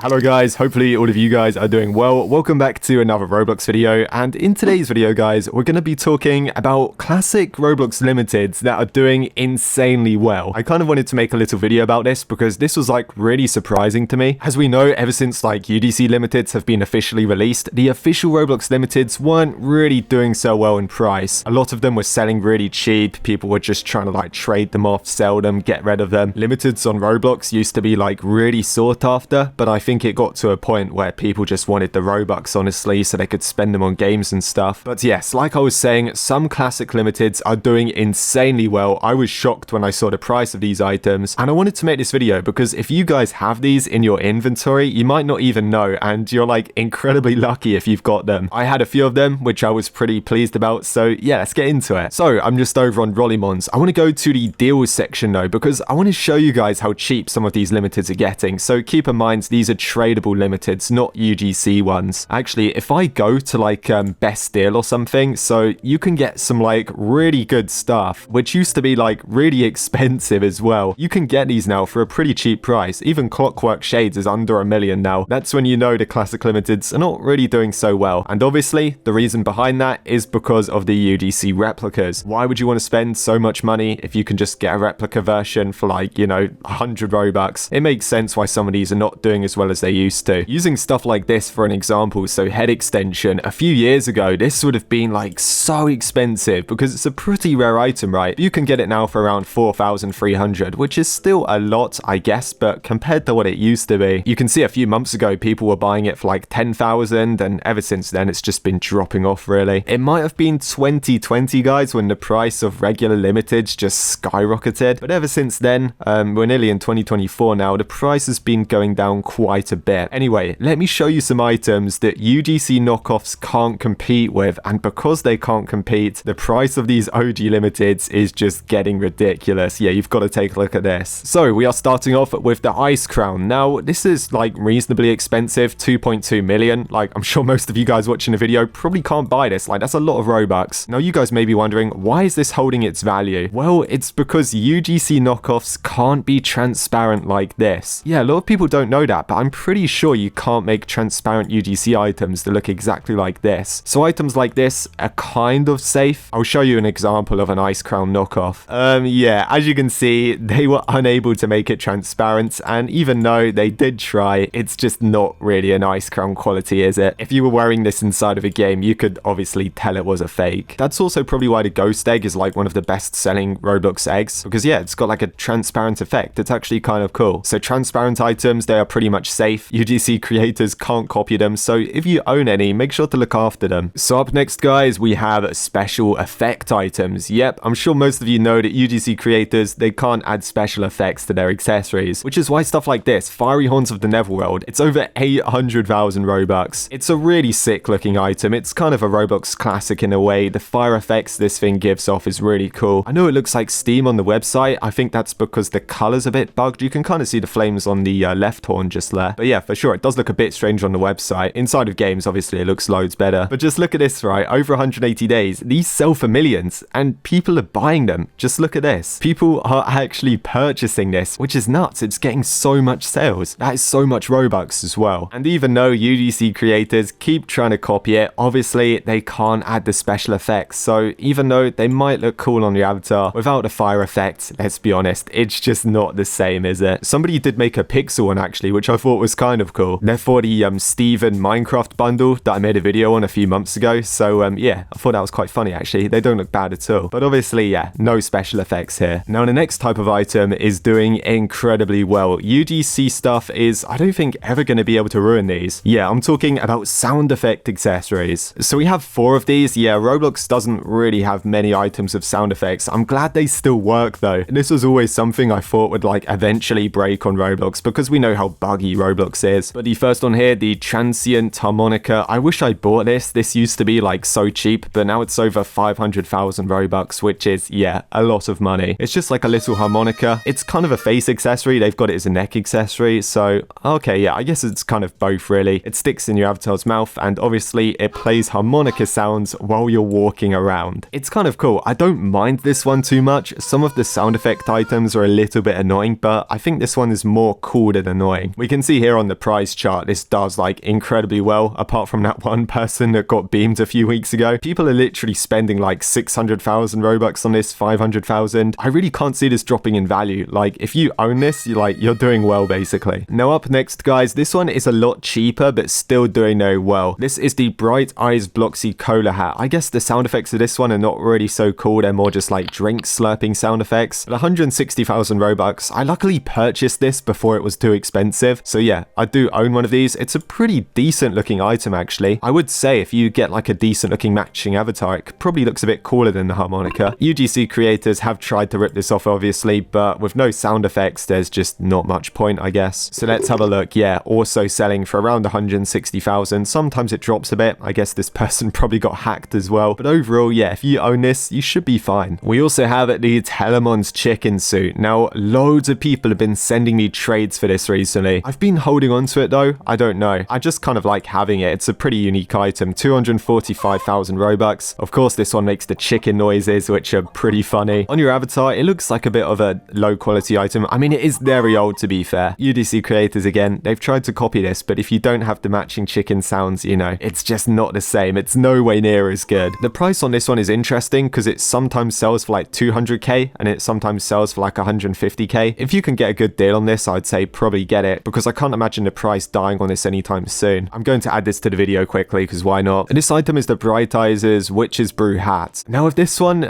Hello guys, hopefully all of you guys are doing well. Welcome back to another Roblox video, and in today's video guys, we're going to be talking about classic Roblox limiteds that are doing insanely well. I kind of wanted to make a little video about this because this was like really surprising to me. As we know, ever since like UGC limiteds have been officially released, the official Roblox limiteds weren't really doing so well in price. A lot of them were selling really cheap. People were just trying to like trade them off, sell them, get rid of them. Limiteds on Roblox used to be like really sought after, but I think it got to a point where people just wanted the Robux, honestly, so they could spend them on games and stuff. But yes, like I was saying, some classic limiteds are doing insanely well. I was shocked when I saw the price of these items, and I wanted to make this video because if you guys have these in your inventory, you might not even know, and you're like incredibly lucky if you've got them. I had a few of them, which I was pretty pleased about, so yeah, let's get into it. So I'm just over on Rollymons. I want to go to the deals section though, because I want to show you guys how cheap some of these limiteds are getting. So keep in mind, these are tradable limiteds, not UGC ones. Actually, if I go to like best deal or something, so you can get some like really good stuff, which used to be like really expensive as well. You can get these now for a pretty cheap price. Even Clockwork Shades is under $1 million now. That's when you know the classic limiteds are not really doing so well. And obviously, the reason behind that is because of the UGC replicas. Why would you want to spend so much money if you can just get a replica version for like, you know, 100 Robux? It makes sense why some of these are not doing as well as they used to. Using stuff like this for an example, so head extension, a few years ago, this would have been like so expensive because it's a pretty rare item, right? You can get it now for around 4,300, which is still a lot, I guess, but compared to what it used to be, you can see a few months ago, people were buying it for like 10,000, and ever since then, it's just been dropping off, really. It might have been 2020, guys, when the price of regular limiteds just skyrocketed, but ever since then, we're nearly in 2024 now, the price has been going down quite a bit. Anyway, let me show you some items that UGC knockoffs can't compete with, and because they can't compete, the price of these OG limiteds is just getting ridiculous. Yeah, you've got to take a look at this. So we are starting off with the Ice Crown. Now, this is like reasonably expensive, 2.2 million. Like, I'm sure most of you guys watching the video probably can't buy this. Like, that's a lot of Robux. Now, you guys may be wondering, why is this holding its value? Well, it's because UGC knockoffs can't be transparent like this. Yeah, a lot of people don't know that, but I'm pretty sure you can't make transparent UGC items that look exactly like this. So items like this are kind of safe. I'll show you an example of an Ice Crown knockoff. Yeah, as you can see, they were unable to make it transparent, and even though they did try, it's just not really an Ice Crown quality, is it? If you were wearing this inside of a game, you could obviously tell it was a fake. That's also probably why the Ghost Egg is like one of the best selling Roblox eggs, because yeah, it's got like a transparent effect. It's actually kind of cool. So transparent items, they are pretty much safe. UGC creators can't copy them, so if you own any, make sure to look after them. So up next, guys, we have special effect items. Yep, I'm sure most of you know that UGC creators, they can't add special effects to their accessories, which is why stuff like this, Fiery Horns of the Netherworld, it's over 800,000 Robux. It's a really sick looking item. It's kind of a Roblox classic in a way. The fire effects this thing gives off is really cool. I know it looks like steam on the website. I think that's because the color's a bit bugged. You can kind of see the flames on the left horn just there. But yeah, for sure, it does look a bit strange on the website. Inside of games, obviously, it looks loads better. But just look at this, right? Over 180 days, these sell for millions, and people are buying them. Just look at this. People are actually purchasing this, which is nuts. It's getting so much sales. That is so much Robux as well. And even though UGC creators keep trying to copy it, obviously, they can't add the special effects. So even though they might look cool on the avatar, without the fire effect, let's be honest, it's just not the same, is it? Somebody did make a pixel one, actually, which I thought was kind of cool. They're for the Steven Minecraft bundle that I made a video on a few months ago. So yeah, I thought that was quite funny, actually. They don't look bad at all. But obviously, yeah, no special effects here. Now, the next type of item is doing incredibly well. UGC stuff is, I don't think, ever going to be able to ruin these. Yeah, I'm talking about sound effect accessories. So we have 4 of these. Yeah, Roblox doesn't really have many items of sound effects. I'm glad they still work, though. This was always something I thought would like eventually break on Roblox because we know how buggy Roblox is. But the first one here, the transient harmonica, I wish I bought this. This used to be like so cheap, but now it's over 500,000 Robux, which is, yeah, a lot of money. It's just like a little harmonica. It's kind of a face accessory. They've got it as a neck accessory. So, okay, yeah, I guess it's kind of both, really. It sticks in your avatar's mouth, and obviously it plays harmonica sounds while you're walking around. It's kind of cool. I don't mind this one too much. Some of the sound effect items are a little bit annoying, but I think this one is more cool than annoying. We can see see here on the price chart, this does like incredibly well, apart from that one person that got beamed a few weeks ago. People are literally spending like 600,000 Robux on this, 500,000. I really can't see this dropping in value. Like, if you own this, you're doing well, basically. Now up next, guys, this one is a lot cheaper, but still doing very well. This is the Bright Eyes Bloxy Cola hat. I guess the sound effects of this one are not really so cool. They're more just like drink slurping sound effects. At 160,000 Robux, I luckily purchased this before it was too expensive. So yeah, I do own one of these. It's a pretty decent looking item, actually. I would say if you get like a decent looking matching avatar, it probably looks a bit cooler than the harmonica. UGC creators have tried to rip this off, obviously, but with no sound effects, there's just not much point, I guess. So let's have a look. Yeah, also selling for around 160,000. Sometimes it drops a bit. I guess this person probably got hacked as well. But overall, yeah, if you own this, you should be fine. We also have the Telemon's chicken suit. Now, loads of people have been sending me trades for this recently. I've been holding on to it though. I don't know. I just kind of like having it. It's a pretty unique item. 245,000 Robux. Of course, this one makes the chicken noises, which are pretty funny. On your avatar, it looks like a bit of a low quality item. I mean, it is very old, to be fair. UDC creators, again, they've tried to copy this, but if you don't have the matching chicken sounds, you know, it's just not the same. It's no way near as good. The price on this one is interesting because it sometimes sells for like 200k and it sometimes sells for like 150k. If you can get a good deal on this, I'd say probably get it, because I can't imagine the price dying on this anytime soon. I'm going to add this to the video quickly because why not? This item is the Bright Eyes' Witch's Brew hat. Now with this one,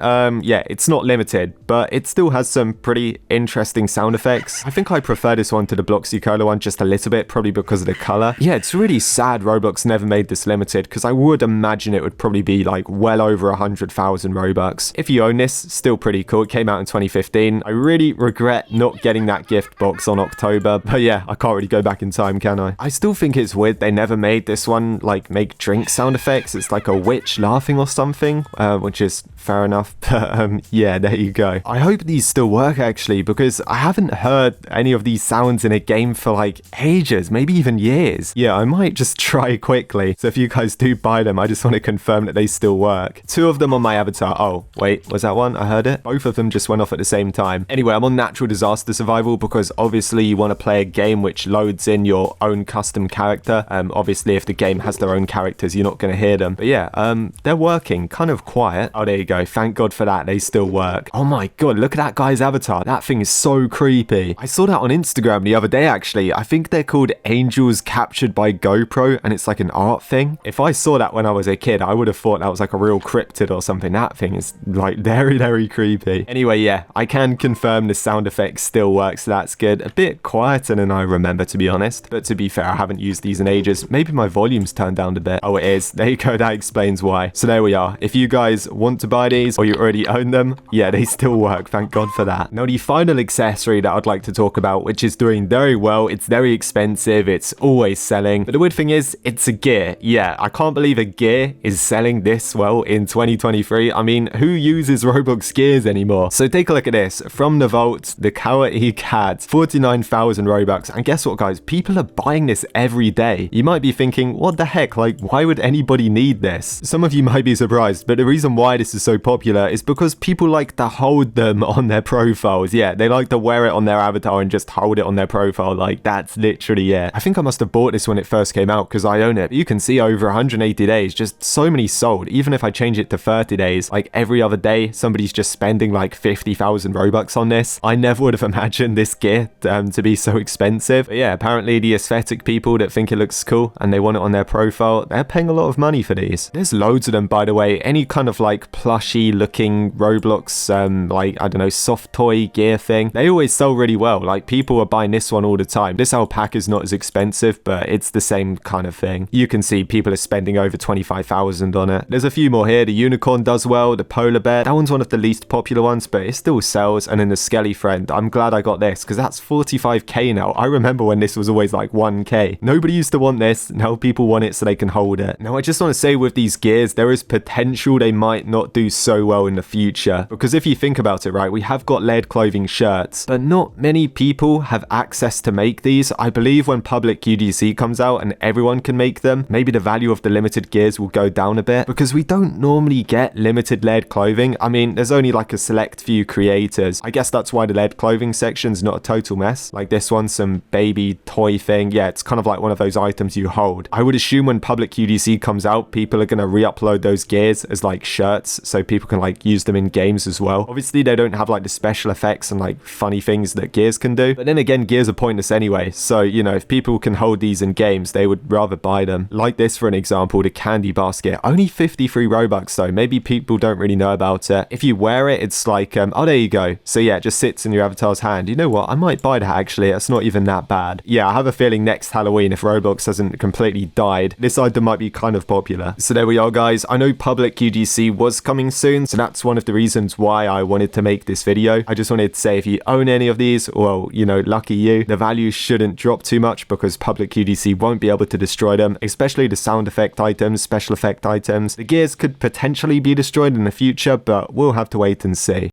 yeah, it's not limited, but it still has some pretty interesting sound effects. I think I prefer this one to the Bloxy Cola one just a little bit, probably because of the color. Yeah, it's really sad Roblox never made this limited, because I would imagine it would probably be like well over 100,000 Robux. If you own this, still pretty cool. It came out in 2015. I really regret not getting that gift box on October, but yeah, I can't really go back in time, can I? I still think it's weird they never made this one like make drink sound effects. It's like a witch laughing or something, which is fair enough. But yeah, there you go. I hope these still work actually, because I haven't heard any of these sounds in a game for like ages, maybe even years. Yeah, I might just try quickly. So if you guys do buy them, I just want to confirm that they still work. 2 of them on my avatar. Oh, wait, was that one? I heard it. Both of them just went off at the same time. Anyway, I'm on natural disaster survival because obviously you want to play a game which loads in your own custom character. Obviously if the game has their own characters, you're not going to hear them. But yeah, they're working. Kind of quiet. Oh, there you go. Thank God for that. They still work. Oh my God, look at that guy's avatar. That thing is so creepy. I saw that on Instagram the other day, actually. I think they're called Angels Captured by GoPro, and it's like an art thing. If I saw that when I was a kid, I would have thought that was like a real cryptid or something. That thing is like very, very creepy. Anyway, yeah, I can confirm the sound effect still works. So that's good. A bit quieter than I remember, to be honest. But to be fair, I haven't used these in ages. Maybe my volume's turned down a bit. Oh, it is. There you go. That explains why. So there we are. If you guys want to buy these or you already own them, yeah, they still work. Thank God for that. Now, the final accessory that I'd like to talk about, which is doing very well. It's very expensive. It's always selling. But the weird thing is, it's a gear. Yeah, I can't believe a gear is selling this well in 2023. I mean, who uses Roblox gears anymore? So take a look at this. From the vault, the Kawaii Cat, 49,000 Robux. And guess what, guys? People are buying this every day. You might be thinking, what the heck? Like, why would anybody need this? Some of you might be surprised, but the reason why this is so popular is because people like to hold them on their profiles. Yeah, they like to wear it on their avatar and just hold it on their profile. Like, that's literally it. I think I must have bought this when it first came out because I own it. You can see over 180 days, just so many sold. Even if I change it to 30 days, like every other day, somebody's just spending like 50,000 Robux on this. I never would have imagined this gear to be so expensive. But yeah, apparently the aesthetic people that think it looks cool and they want it on their profile, they're paying a lot of money for these. There's loads of them, by the way. Any kind of like plushy looking Roblox, like, I don't know, soft toy gear thing, they always sell really well. Like, people are buying this one all the time. This alpaca is not as expensive, but it's the same kind of thing. You can see people are spending over 25,000 on it. There's a few more here. The unicorn does well. The polar bear, that one's one of the least popular ones, but it still sells. And then the skelly friend, I'm glad I got this because that's 45k now. I remember when this was always like 1k. Nobody used to want this. Now people want it so they can hold it. Now I just want to say with these gears, there is potential they might not do so well in the future, because if you think about it, right, we have got layered clothing shirts, but not many people have access to make these. I believe when public UGC comes out and everyone can make them, maybe the value of the limited gears will go down a bit, because we don't normally get limited layered clothing. I mean, there's only like a select few creators. I guess that's why the layered clothing section's not a total mess. Like this one, some baby fancy toy thing. Yeah, it's kind of like one of those items you hold. I would assume when public QDC comes out, people are going to re-upload those gears as like shirts so people can like use them in games as well. Obviously, they don't have like the special effects and like funny things that gears can do. But then again, gears are pointless anyway. So, you know, if people can hold these in games, they would rather buy them. Like this, for an example, the candy basket. Only 53 Robux though. Maybe people don't really know about it. If you wear it, it's like, oh, there you go. So yeah, it just sits in your avatar's hand. You know what? I might buy that actually. It's not even that bad. Yeah, I have a feeling next Halloween, if Roblox hasn't completely died, this item might be kind of popular. So there we are, guys. I know public QGC was coming soon, so that's one of the reasons why I wanted to make this video. I just wanted to say if you own any of these, well, you know, lucky you. The value shouldn't drop too much because public QGC won't be able to destroy them, especially the sound effect items, special effect items. The gears could potentially be destroyed in the future, but we'll have to wait and see.